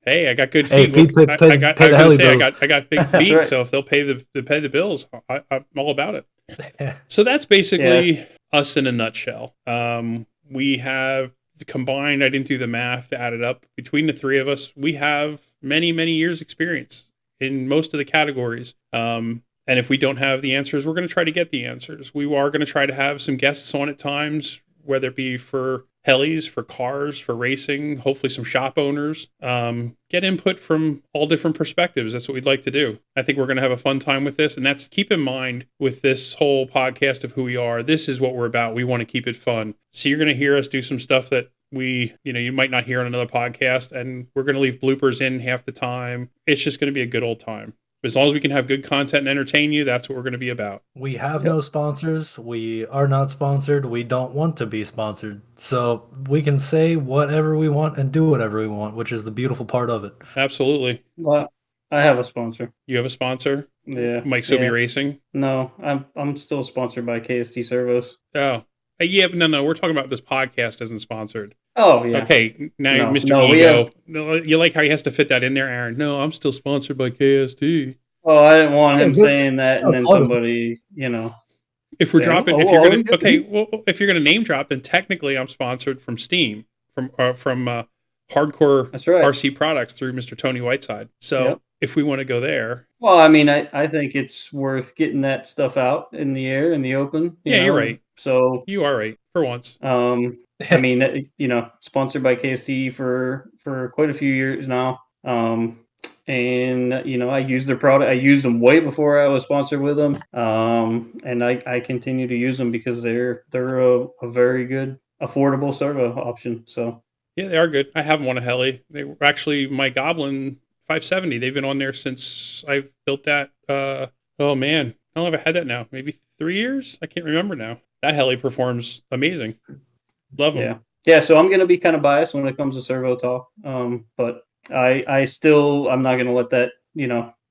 S1: Hey, I got good
S3: Hey,
S1: feet.
S3: feet pics
S1: I got.
S3: pay
S1: I
S3: the
S1: was
S3: heli
S1: gonna say
S3: bills.
S1: I got big feet,
S2: right.
S1: so if they'll pay the bills, I'm all about it. So that's basically us in a nutshell. We have combined. I didn't do the math to add it up. Between the three of us, we have many years experience in most of the categories. And if we don't have the answers, we're going to try to get the answers. We are going to try to have some guests on at times, whether it be for helis, for cars, for racing, hopefully some shop owners. Get input from all different perspectives. That's what we'd like to do. I think we're going to have a fun time with this. And that's, keep in mind with this whole podcast of who we are, this is what we're about. We want to keep it fun. So you're going to hear us do some stuff that you might not hear on another podcast. And we're going to leave bloopers in half the time. It's just going to be a good old time. As long as we can have good content and entertain you, that's what we're going to be about.
S3: We have no sponsors. We are not sponsored. We don't want to be sponsored. So we can say whatever we want and do whatever we want, which is the beautiful part of it.
S1: Absolutely.
S2: Well, I have a sponsor.
S1: You have a sponsor?
S2: Yeah.
S1: Mike Sobey
S2: yeah.
S1: Racing?
S2: No, I'm still sponsored by KST Servos.
S1: Oh. Yeah, but no. We're talking about this podcast isn't sponsored.
S2: Oh, yeah.
S1: Okay, now
S2: No,
S1: Mr.
S2: we
S1: Ego. No, you like how he has to fit that in there, Aaron? No, I'm still sponsored by KST.
S2: Oh, I didn't want him
S3: good.
S2: saying that, and then
S3: plug him.
S2: somebody,
S1: If we're
S2: Yeah.
S1: dropping, if
S2: Oh,
S1: you're
S2: well,
S1: gonna,
S2: we
S1: okay, well, if you're gonna name drop, then technically I'm sponsored from Steam, from Hardcore
S2: That's right.
S1: RC Products through Mr. Tony Whiteside. So
S2: Yep.
S1: if we want to go there,
S2: Well, I mean, I think it's worth getting that stuff out in the air, in the open.
S1: Yeah, you're right.
S2: So,
S1: you are right for once.
S2: I mean, sponsored by KST for quite a few years now. And I use their product. I used them way before I was sponsored with them. And I continue to use them because they're a very good, affordable servo option. So
S1: Yeah, they are good. I haven't won a heli. They were actually my Goblin 570. They've been on there since I built that. Oh man, how long have I had that now? Maybe 3 years? I can't remember now. That heli performs amazing. Love them.
S2: Yeah. So I'm gonna be kind of biased when it comes to servo talk. But I'm not gonna let that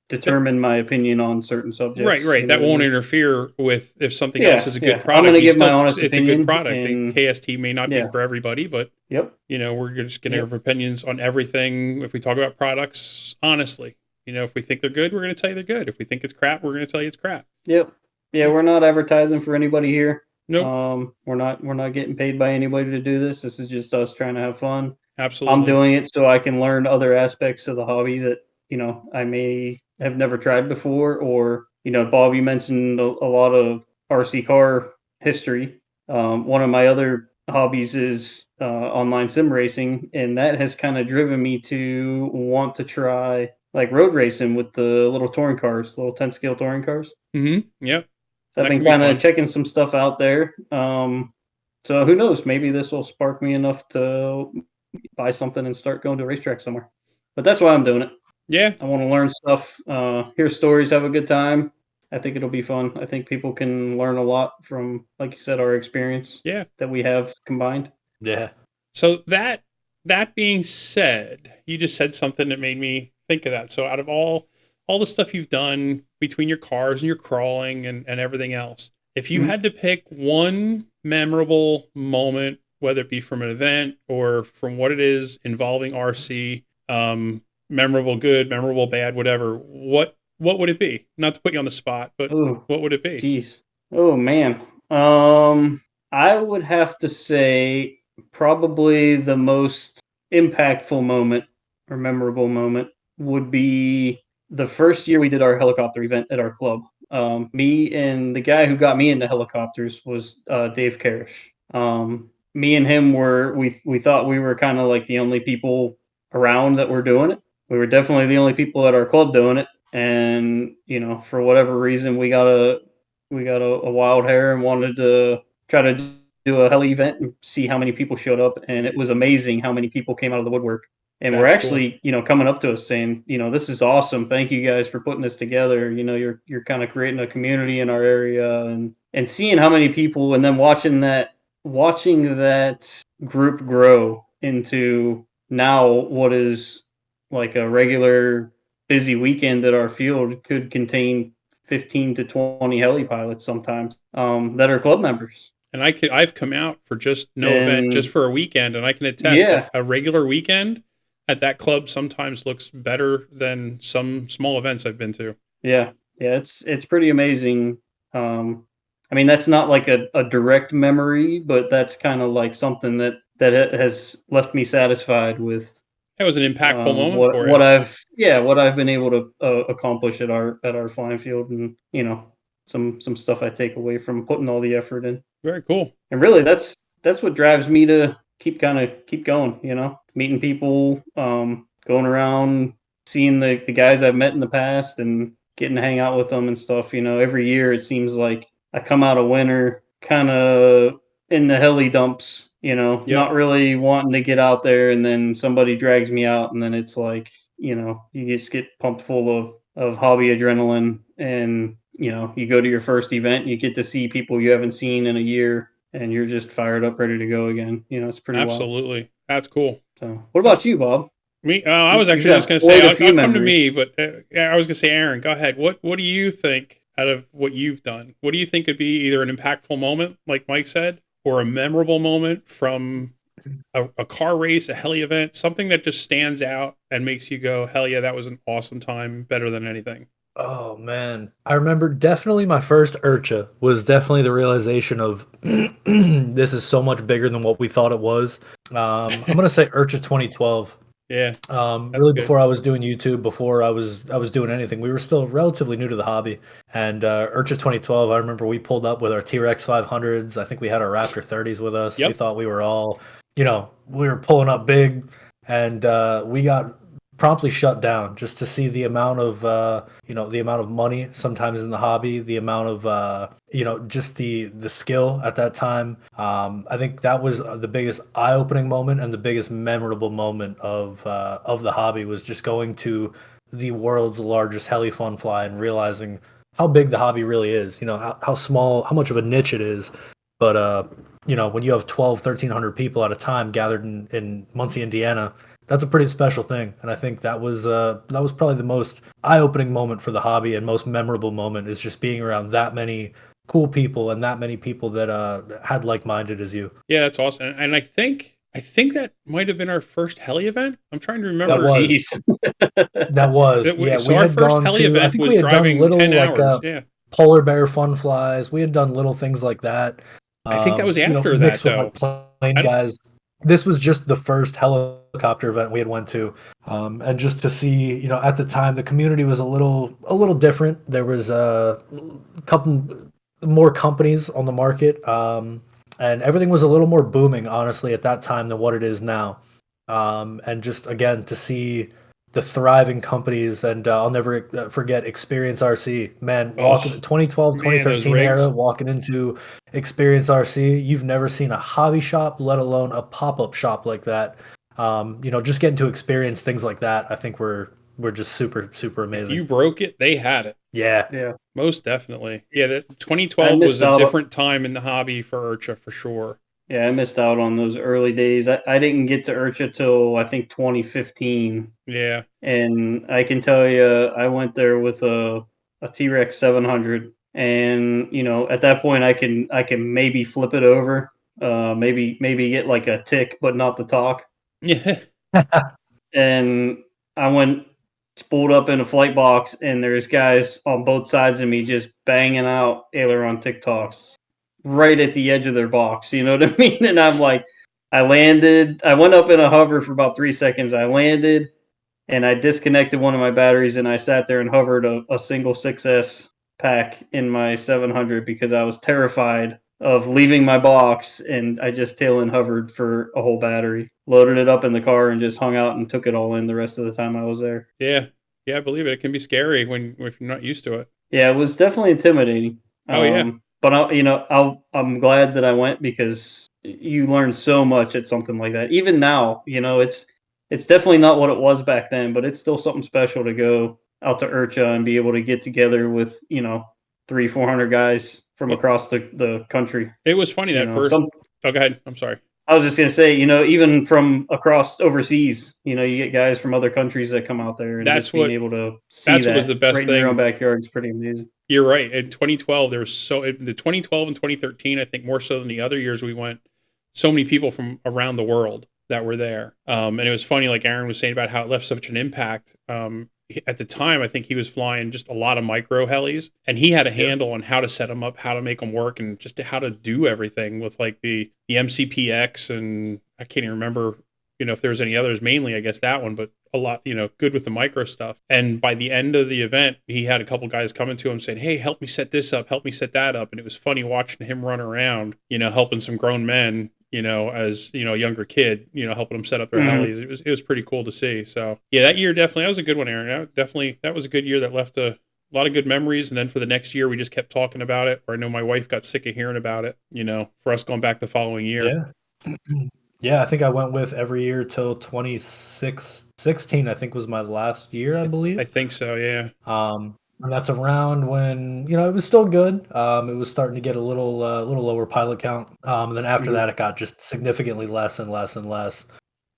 S2: determine my opinion on certain subjects.
S1: Right. That won't interfere with if something
S2: Yeah,
S1: else is a good
S2: yeah.
S1: product.
S2: I'm gonna
S1: you
S2: give my
S1: still-
S2: honest
S1: It's a good
S2: opinion,
S1: product.
S2: and-
S1: KST may not be
S2: Yeah.
S1: for everybody, but
S2: Yep.
S1: we're just going to
S2: Yep.
S1: have opinions on everything. If we talk about products, honestly, if we think they're good, we're going to tell you they're good. If we think it's crap, we're going to tell you it's crap.
S2: Yep. Yeah, we're not advertising for anybody here.
S1: Nope.
S2: We're not getting paid by anybody to do this. This is just us trying to have fun.
S1: Absolutely.
S2: I'm doing it so I can learn other aspects of the hobby that I may have never tried before. Or Bob, you mentioned a lot of RC car history. One of my other hobbies is online sim racing, and that has kind of driven me to want to try like road racing with the little touring cars, little 10 scale touring cars.
S1: Mm-hmm. Yep.
S2: I've
S1: That
S2: been
S1: can be
S2: kind
S1: fun.
S2: of checking some stuff out there. So who knows? Maybe this will spark me enough to buy something and start going to a racetrack somewhere. But that's why I'm doing it.
S1: Yeah.
S2: I want to learn stuff, hear stories, have a good time. I think it'll be fun. I think people can learn a lot from, like you said, our experience.
S1: Yeah.
S2: That we have combined.
S3: Yeah.
S1: So that being said, you just said something that made me think of that. So out of all the stuff you've done between your cars and your crawling and everything else, if you had to pick one memorable moment, whether it be from an event or from what it is involving RC, memorable good, memorable bad, whatever, what would it be? Not to put you on the spot, but
S2: Ooh,
S1: what would it be?
S2: Jeez. Oh man. I would have to say Probably the most impactful moment or memorable moment would be the first year we did our helicopter event at our club. Me and the guy who got me into helicopters was Dave Karish. Me and him we thought we were kind of like the only people around that were doing it. We were definitely the only people at our club doing it, and for whatever reason we got a wild hair and wanted to try to do a heli event and see how many people showed up, and it was amazing how many people came out of the woodwork and were
S1: That's cool.
S2: actually coming up to us saying, this is awesome, thank you guys for putting this together, you're kind of creating a community in our area, and seeing how many people, and then watching that group grow into now what is like a regular busy weekend at our field could contain 15 to 20 heli pilots sometimes, that are club members.
S1: And I've come out for just no event, just
S2: And
S1: for a weekend, and I can attest that
S2: yeah,
S1: a regular weekend at that club sometimes looks better than some small events I've been to.
S2: yeah, yeah, it's pretty amazing. I mean, that's not like a direct memory, but that's kind of like something that has left me satisfied with
S1: That was an impactful moment
S2: what
S1: for you.
S2: I've been able to accomplish at our flying field, and some stuff I take away from putting all the effort in.
S1: Very cool.
S2: And really, that's what drives me to keep going. Meeting people, going around, seeing the guys I've met in the past, and getting to hang out with them and stuff. Every year it seems like I come out of winter kind of in the heli dumps.
S1: Yep.
S2: Not really wanting to get out there, and then somebody drags me out, and then it's like you just get pumped full of hobby adrenaline, and you go to your first event, you get to see people you haven't seen in a year, and you're just fired up, ready to go again. It's pretty wild.
S1: Absolutely. That's cool.
S2: So, what about you, Bob?
S1: Me, I was
S2: You've
S1: actually
S2: got
S1: just going to
S2: quite
S1: say,
S2: a
S1: I'll
S2: few
S1: come to
S2: memories.
S1: me, but I was going to say, Aaron, go ahead. What do you think out of what you've done? What do you think could be either an impactful moment, like Mike said, or a memorable moment from a car race, a heli event, something that just stands out and makes you go, hell yeah, that was an awesome time, better than anything?
S3: Oh man, I remember definitely my first IRCHA was definitely the realization of this is so much bigger than what we thought it was. I'm gonna say IRCHA 2012.
S1: Yeah, that's
S3: Really,
S1: good.
S3: before I was doing YouTube, before I was doing anything, we were still relatively new to the hobby. And IRCHA 2012, I remember we pulled up with our T-Rex 500s. I think we had our Raptor 30s with us. We
S1: Yep,
S3: thought we were all, we were pulling up big, and we got promptly shut down just to see the amount of the amount of money sometimes in the hobby, the amount of just the skill at that time. I think that was the biggest eye-opening moment and the biggest memorable moment of the hobby, was just going to the world's largest heli fun fly and realizing how big the hobby really is. How small, how much of a niche it is. But when you have 1,300 people at a time gathered in Muncie, Indiana, that's a pretty special thing. And I think that was probably the most eye-opening moment for the hobby, and most memorable moment is just being around that many cool people and that many people that had like-minded as you.
S1: yeah, that's awesome. And I think that might have been our first heli event. I'm trying to
S3: That
S1: remember.
S3: was
S2: Jeez.
S3: that was yeah.
S1: So
S3: We
S1: our
S3: had
S1: first
S3: gone
S1: heli
S3: to. I
S1: event
S3: think
S1: was
S3: we had done
S1: driving
S3: little
S1: 10
S3: like
S1: hours. Yeah,
S3: polar bear fun flies. We had done little things like that.
S1: I think that was after that
S3: Mixed with like
S1: though.
S3: plane
S1: I,
S3: guys. This was just the first helicopter event we had went to, and just to see, at the time the community was a little different. There was a couple more companies on the market, and everything was a little more booming, honestly, at that time than what it is now. And just again to see the thriving companies, and I'll never forget Experience RC. Man, walking
S1: oh
S3: 2012,
S1: man, those
S3: 2013 era,
S1: rigs.
S3: walking into Experience RC, you've never seen a hobby shop, let alone a pop-up shop like that. Just getting to experience things like that, I think we're just super, super
S1: If
S3: amazing.
S1: you broke it, they had it.
S3: Yeah.
S2: Yeah,
S1: Most definitely. Yeah, that
S2: I
S1: 2012 was
S2: missed
S1: a
S2: out.
S1: different time in the hobby for IRCHA for sure.
S2: Yeah, I missed out on those early days. I didn't get to IRCHA till I think 2015,
S1: Yeah.
S2: and I can tell you, I went there with a T-Rex 700, and at that point I can maybe flip it over, maybe get like a tick, but not the talk.
S1: Yeah.
S2: And I went spooled up in a flight box, and there's guys on both sides of me just banging out aileron TikToks right at the edge of their box. You know what I mean? And I'm like, I landed. I went up in a hover for about 3 seconds. I landed, and I disconnected one of my batteries, and I sat there and hovered a single 6S pack in my 700 because I was terrified of leaving my box, and I just tail and hovered for a whole battery, loaded it up in the car, and just hung out and took it all in the rest of the time I was there.
S1: Yeah. Yeah, I believe it. It can be scary if you're not used to it.
S2: Yeah, it was definitely intimidating.
S1: Oh, yeah.
S2: But I'm glad that I went because you learn so much at something like that. Even now, it's definitely not what it was back then, but it's still something special to go out to Urcha and be able to get together with 300-400 guys from
S1: Well,
S2: across the country.
S1: it was funny that first.
S2: Some
S1: Oh, go ahead. I'm sorry.
S2: I was just gonna say, even from across overseas, you get guys from other countries that come out there, and just being able to see
S1: That's what was
S2: that
S1: the best
S2: right in your own
S1: thing.
S2: backyard is pretty amazing.
S1: You're right. In 2012, there was the 2012 and 2013, I think more so than the other years we went, so many people from around the world that were there. And it was funny, like Aaron was saying about how it left such an impact. At the time, I think he was flying just a lot of micro helis, and he had a handle on how to set them up, how to make them work, and just how to do everything with like the MCPX, and I can't even remember, if there was any others. Mainly, I guess that one, but a lot, good with the micro stuff. And by the end of the event, he had a couple guys coming to him saying, "Hey, help me set this up, help me set that up." And it was funny watching him run around, helping some grown men, as a younger kid, helping them set up their helis. It was pretty cool to see. So yeah, that year that was a good one, Aaron. That was a good year that left a lot of good memories. And then for the next year, we just kept talking about it. Or I know my wife got sick of hearing about it. For us going back the following year.
S3: Yeah. Yeah, I think I went with every year till 2016, I think was my last year, I believe.
S1: I think so, yeah.
S3: And that's around when, it was still good. It was starting to get a little lower pilot count. And then after that, it got just significantly less and less and less.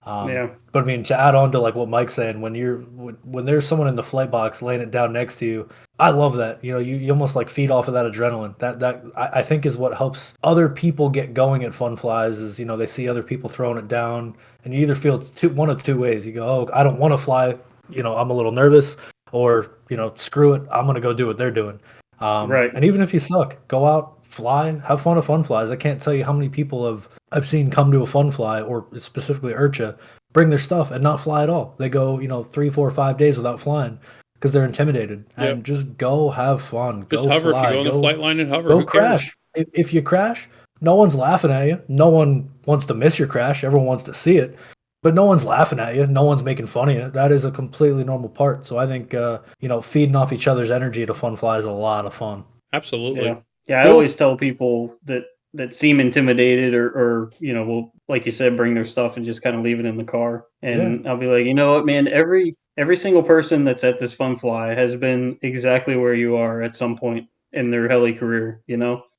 S2: Yeah.
S3: But I mean, to add on to like what Mike's saying, when there's someone in the flight box laying it down next to you, I love that. You almost like feed off of that adrenaline. That I think is what helps other people get going at fun flies. Is they see other people throwing it down, and you either feel one of two ways. You go, oh, I don't want to fly. I'm a little nervous, or screw it, I'm gonna go do what they're doing.
S2: Right.
S3: And even if you suck, go out, fly, have fun at fun flies. I can't tell you how many people I've seen come to a fun fly, or specifically Urcha, bring their stuff and not fly at all. They go 3, 4, 5 days without flying because they're intimidated.
S1: Yep.
S3: And just go have fun.
S1: Just
S3: go
S1: hover.
S3: Fly.
S1: If you go on the flight line and hover,
S3: go
S1: who
S3: crash.
S1: cares?
S3: If you crash, no one's laughing at you. No one wants to miss your crash. Everyone wants to see it. But no one's laughing at you. No one's making fun of you. That is a completely normal part. So I think, feeding off each other's energy at a fun fly is a lot of fun.
S1: Absolutely.
S2: Yeah. I always tell people that seem intimidated or will, like you said, bring their stuff and just kind of leave it in the car. And I'll be like, you know what, man, every single person that's at this fun fly has been exactly where you are at some point in their heli career,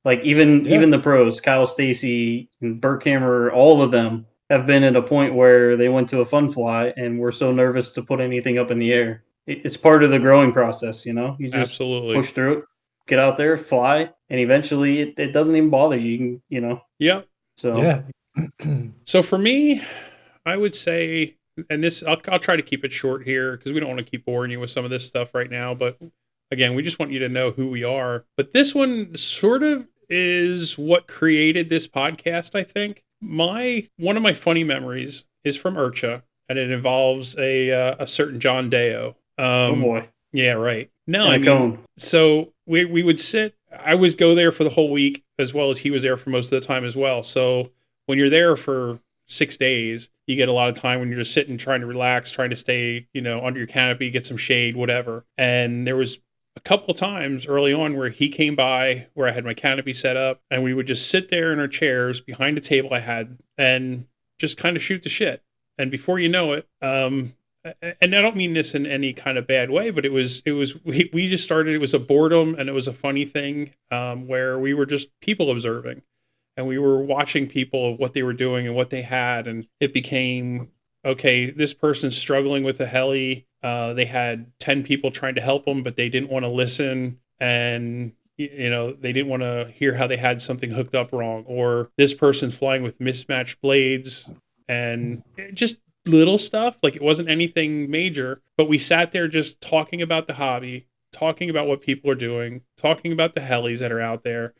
S2: Like even the pros, Kyle Stacy and Burkhammer, all of them have been at a point where they went to a fun fly and were so nervous to put anything up in the air. It's part of the growing process, You just
S1: Absolutely
S2: push through it, get out there, fly, and eventually it doesn't even bother you.
S1: Yeah.
S2: So
S3: yeah.
S1: So for me, I would say, and this I'll try to keep it short here because we don't want to keep boring you with some of this stuff right now. But again, we just want you to know who we are. But this one sort of is what created this podcast, I think. One of my funny memories is from Urcha, and it involves a certain John Deo.
S2: Oh boy.
S1: Yeah, right. No,
S2: I mean,
S1: so we would sit. I would go there for the whole week, as well as he was there for most of the time as well. So when you're there for 6 days, you get a lot of time when you're just sitting, trying to relax, trying to stay, under your canopy, get some shade, whatever. And there was a couple of times early on where he came by where I had my canopy set up, and we would just sit there in our chairs behind a table I had and just kind of shoot the shit. And before you know it, and I don't mean this in any kind of bad way, but we just started, it was a boredom and it was a funny thing where we were just people observing, and we were watching people of what they were doing and what they had. And it became, okay, this person's struggling with a heli. They had 10 people trying to help them, but they didn't want to listen. And, they didn't want to hear how they had something hooked up wrong. Or this person's flying with mismatched blades, and just little stuff. Like, it wasn't anything major, but we sat there just talking about the hobby, talking about what people are doing, talking about the helis that are out there.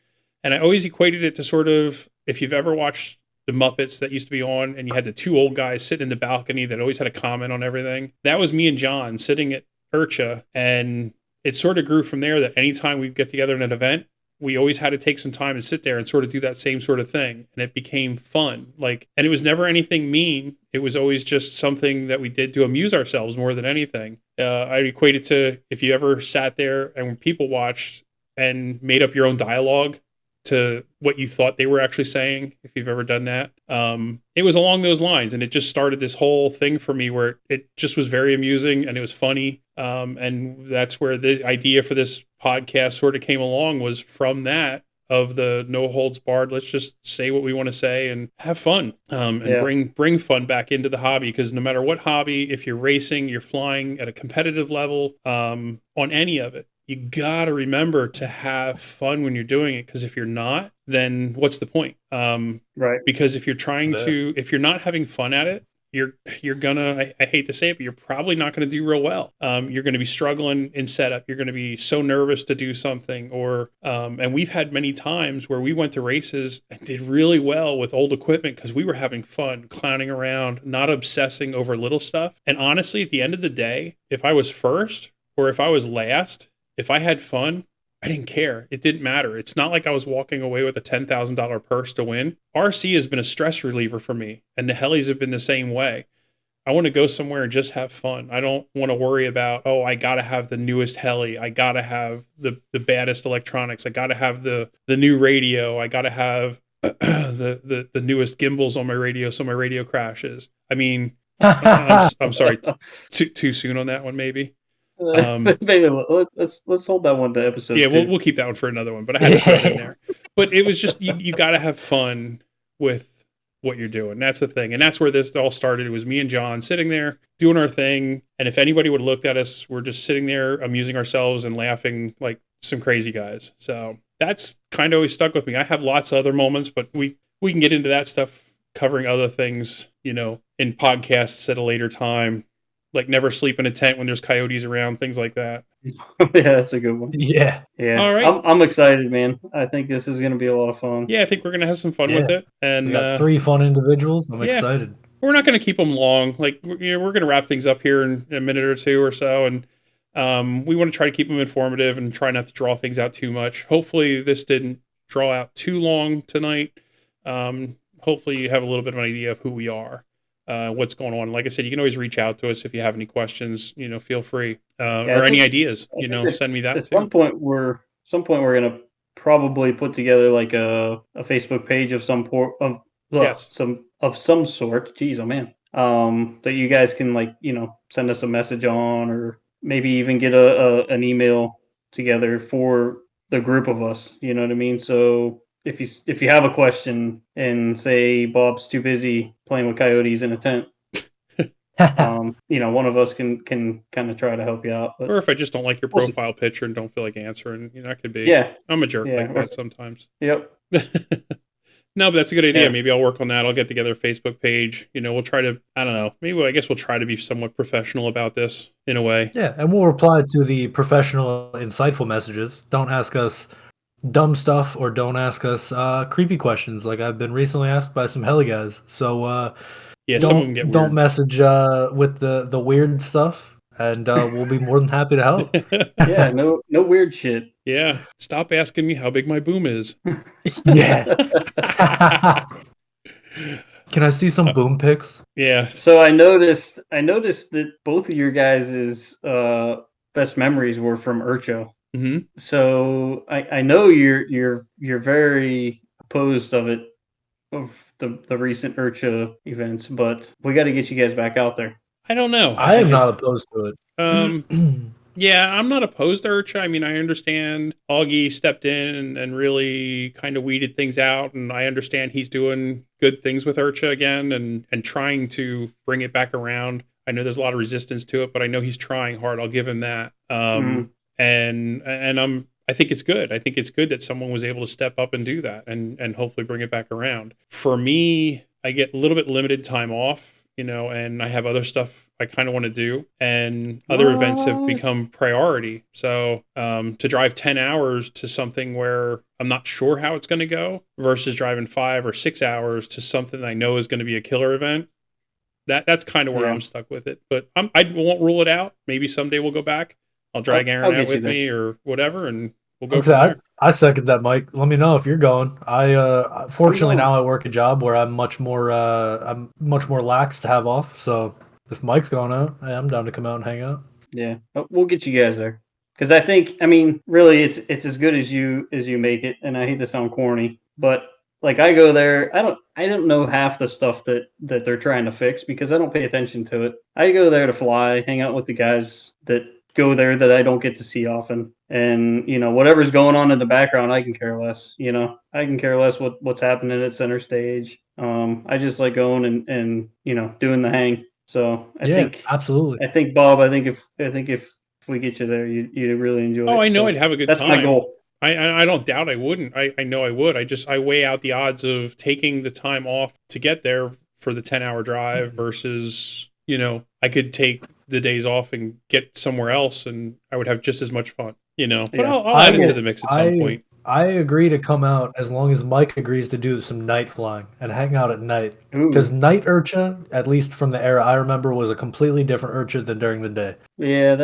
S1: And I always equated it to sort of, if you've ever watched the Muppets that used to be on, and you had the two old guys sitting in the balcony that always had a comment on everything. That was me and John sitting at IRCHA, and it sort of grew from there that anytime we'd get together in an event, we always had to take some time and sit there and sort of do that same sort of thing. And it became fun. Like, and it was never anything mean. It was always just something that we did to amuse ourselves more than anything. I equate it to if you ever sat there and people watched and made up your own dialogue to what you thought they were actually saying, if you've ever done that. It was along those lines, and it just started this whole thing for me where it just was very amusing and it was funny. And that's where the idea for this podcast sort of came along, was from that, of the no holds barred. Let's just say what we want to say and have fun, and bring fun back into the hobby. Because no matter what hobby, if you're racing, you're flying at a competitive level, on any of it, you got to remember to have fun when you're doing it. Because if you're not, then what's the point?
S2: Right.
S1: Because if you're if you're not having fun at it, you're gonna, I hate to say it, but you're probably not going to do real well. You're going to be struggling in setup. You're going to be so nervous to do something, and we've had many times where we went to races and did really well with old equipment because we were having fun, clowning around, not obsessing over little stuff. And honestly, at the end of the day, if I was first or if I was last, if I had fun, I didn't care. It didn't matter. It's not like I was walking away with a $10,000 purse to win. RC has been a stress reliever for me, and the helis have been the same way. I want to go somewhere and just have fun. I don't want to worry about, oh, I got to have the newest heli. I got to have the baddest electronics. I got to have the new radio. I got to have the newest gimbals on my radio so my radio crashes. I mean, I'm sorry, too soon on that one, maybe.
S2: Maybe let's hold that one to episode.
S1: Yeah, we'll keep that one for another one. But I had to throw it in there. But it was just you got to have fun with what you're doing. That's the thing, and that's where this all started. It was me and John sitting there doing our thing, and if anybody would have looked at us, we're just sitting there amusing ourselves and laughing like some crazy guys. So that's kind of always stuck with me. I have lots of other moments, but we can get into that stuff, covering other things, in podcasts at a later time. Like never sleep in a tent when there's coyotes around, things like that.
S2: Yeah, that's a good one.
S3: Yeah.
S1: All right.
S2: I'm excited, man. I think this is going to be a lot of fun.
S1: Yeah, I think we're going to have some fun with it. And
S3: we got 3 fun individuals. I'm excited.
S1: We're not going to keep them long. Like, we're going to wrap things up here in a minute or two or so. And we want to try to keep them informative and try not to draw things out too much. Hopefully this didn't draw out too long tonight. Hopefully you have a little bit of an idea of who we are. What's going on. Like I said, you can always reach out to us if you have any questions, feel free, or any ideas, send me that
S2: at
S1: too.
S2: Some point we're going to probably put together like a Facebook page of some sort. Jeez, oh man. That you guys can send us a message on, or maybe even get an email together for the group of us. You know what I mean? So if you have a question and say Bob's too busy playing with coyotes in a tent, one of us can kind of try to help you out. But
S1: or if I just don't like your profile picture and don't feel like answering, that could be.
S2: Yeah,
S1: I'm a jerk like that sometimes.
S2: Yep.
S1: No, but that's a good idea. Yeah. Maybe I'll work on that. I'll get together a Facebook page. We'll try to, I don't know, I guess we'll try to be somewhat professional about this in a way.
S3: Yeah, and we'll reply to the professional, insightful messages. Don't ask us dumb stuff, or don't ask us creepy questions like I've been recently asked by some heli guys. So
S1: some of them get weird.
S3: Don't message with the weird stuff, and we'll be more than happy to help.
S2: Yeah, no weird shit.
S1: Yeah, stop asking me how big my boom is.
S3: Yeah. Can I see some boom pics?
S1: Yeah.
S2: So I noticed that both of your guys' best memories were from IRCHA.
S1: Mm-hmm.
S2: So I know you're very opposed of the recent IRCHA events, but we got to get you guys back out there.
S1: I don't know.
S3: I am not opposed to
S1: it. Yeah, I'm not opposed to IRCHA. I mean, I understand Augie stepped in and really kind of weeded things out, and I understand he's doing good things with IRCHA again and trying to bring it back around. I know there's a lot of resistance to it, but I know he's trying hard. I'll give him that. And I think it's good. I think it's good that someone was able to step up and do that and hopefully bring it back around. For me, I get a little bit limited time off and I have other stuff I kind of want to do, and other events have
S2: What?
S1: become priority. So to drive 10 hours to something where I'm not sure how it's going to go versus driving 5 or 6 hours to something I know is going to be a killer event, that's kind of where
S2: Yeah.
S1: I'm stuck with it. But I won't rule it out. Maybe someday we'll go back. I'll drag
S2: I'll
S1: Aaron out
S2: get you
S1: with
S2: there.
S1: me or whatever, and we'll go
S3: Like I
S1: from
S3: said,
S1: there.
S3: I second that, Mike. Let me know if you're going.
S2: I'm
S3: Fortunately
S2: going.
S3: now I work a job where I'm much more lax to have off. So if Mike's going out, hey, I'm down to come out and hang out.
S2: Yeah, we'll get you guys there. Because I mean, really, it's as good as you make it. And I hate to sound corny, but like I go there, I don't know half the stuff that they're trying to fix because I don't pay attention to it. I go there to fly, hang out with the guys that go there that I don't get to see often, and whatever's going on in the background, I can care less. I can care less what's happening at center stage. I just like going and doing the hang. So I
S3: Yeah,
S2: think
S3: absolutely.
S2: I think Bob. I think if we get you there, you'd really enjoy
S1: Oh,
S2: it.
S1: I know I'd
S2: So
S1: have a good
S2: that's my
S1: time.
S2: goal.
S1: I don't doubt I wouldn't. I know I would. I weigh out the odds of taking the time off to get there for the 10-hour drive versus, I could take the days off and get somewhere else and I would have just as much fun, But
S2: Yeah.
S1: I'll
S3: I
S1: add it to
S3: will.
S1: the mix at some point.
S3: I agree to come out as long as Mike agrees to do some night flying and hang out at night. Because
S2: Ooh.
S3: night Urcha, at least from the era I remember, was a completely different Urcha than during the day.
S2: Yeah.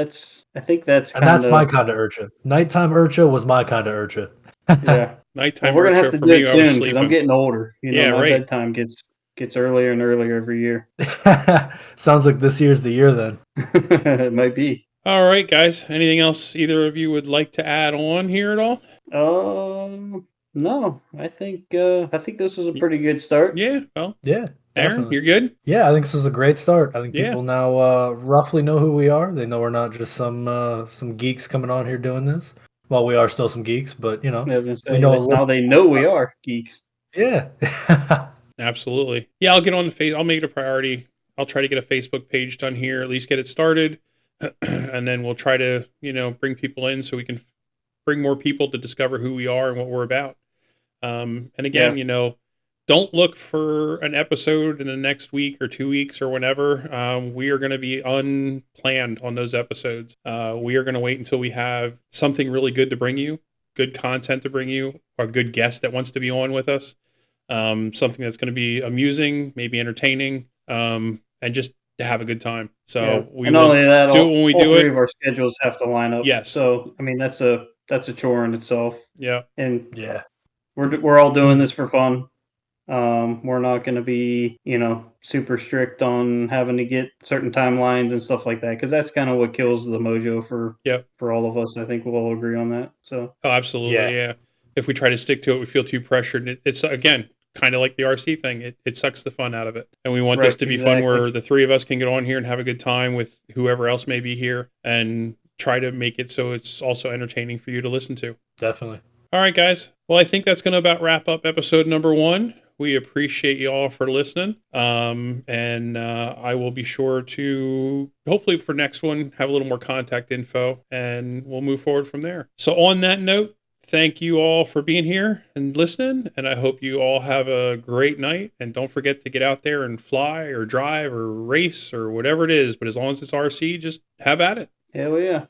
S2: I think that's
S3: And
S2: kind
S3: that's my
S2: of.
S3: kind of Urcha. Nighttime Urcha was my kind of Urcha.
S2: Yeah. Well,
S1: Nighttime
S2: we're gonna have
S1: Urcha
S2: to
S1: for
S2: do it
S1: me, I was
S2: soon because I'm
S1: sleeping.
S2: getting older.
S1: Yeah,
S2: My
S1: right.
S2: bedtime gets earlier and earlier every year.
S3: Sounds like this year's the year then.
S2: It might be.
S1: All right, guys. Anything else either of you would like to add on here at all?
S2: No. I think this was a pretty good start.
S1: Yeah, well,
S3: Yeah,
S1: Aaron,
S3: definitely.
S1: you're good?
S3: Yeah, I think this was a great start. I think
S1: Yeah.
S3: people now roughly know who we are. They know we're not just some geeks coming on here doing this. Well, we are still some geeks, but
S2: I was gonna
S3: we
S2: say
S3: know a
S2: that
S3: little
S2: now they
S3: more
S2: know we
S3: about.
S2: are geeks.
S3: Yeah.
S1: Absolutely. Yeah, I'll get on the face. I'll make it a priority. I'll try to get a Facebook page done here, at least get it started, and then we'll try to, bring people in so we can bring more people to discover who we are and what we're about. And again,
S2: Yeah.
S1: don't look for an episode in the next week or 2 weeks or whenever. We are going to be unplanned on those episodes. We are going to wait until we have something really good to bring you, good content to bring you, or a good guest that wants to be on with us. Something that's going to be amusing, maybe entertaining, and just to have a good time.
S2: Yeah.
S1: So we
S2: And not
S1: will
S2: only that,
S1: do it when we
S2: all
S1: do
S2: three
S1: it.
S2: of our schedules have to line up.
S1: Yes.
S2: So I mean that's a chore in itself.
S1: Yeah.
S2: And
S3: Yeah.
S2: we're all doing this for fun. We're not going to be, super strict on having to get certain timelines and stuff like that because that's kind of what kills the mojo for
S1: Yep.
S2: for all of us. I think we'll all agree on that. So
S1: Oh, absolutely.
S3: Yeah.
S1: Yeah. If we try to stick to it, we feel too pressured. It's again kind of like the RC thing. It sucks the fun out of it. And we want this
S2: right,
S1: to be fun
S2: exactly.
S1: where the three of us can get on here and have a good time with whoever else may be here and try to make it so it's also entertaining for you to listen to.
S3: Definitely.
S1: All right, guys. Well, I think that's going to about wrap up episode number 1. We appreciate you all for listening. And I will be sure to, hopefully for next one, have a little more contact info and we'll move forward from there. So on that note, thank you all for being here and listening. And I hope you all have a great night. And don't forget to get out there and fly or drive or race or whatever it is. But as long as it's RC, just have at it.
S2: Hell yeah.